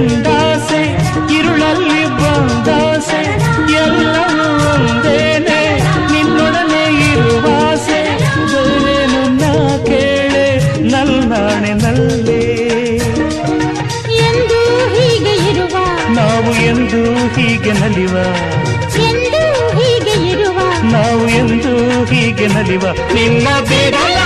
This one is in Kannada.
ಎಂದಾಸೆ ഇരുಳಲ್ಲಿ ಬಂದಾಸೆ ಎಲ್ಲವೂ ಒಂದೇನೆ ನಿನ್ನೊಡನೆ ಇರುವಾಸೆ ಬೇರೇನು ನಾ ಕೇಳೆ ನಲ್ಲಾಣೆ ನಲ್ಲೇ ಎಂದು ಹೀಗೆ ಇರುವ ನಾವು ಎಂದು ಹೀಗೆ ನಲಿವ ಎಂದು ಹೀಗೆ ಇರುವ ನಾವು ಎಂದು ಹೀಗೆ ನಲಿವ ನಿನ್ನ ಬಿಡಲ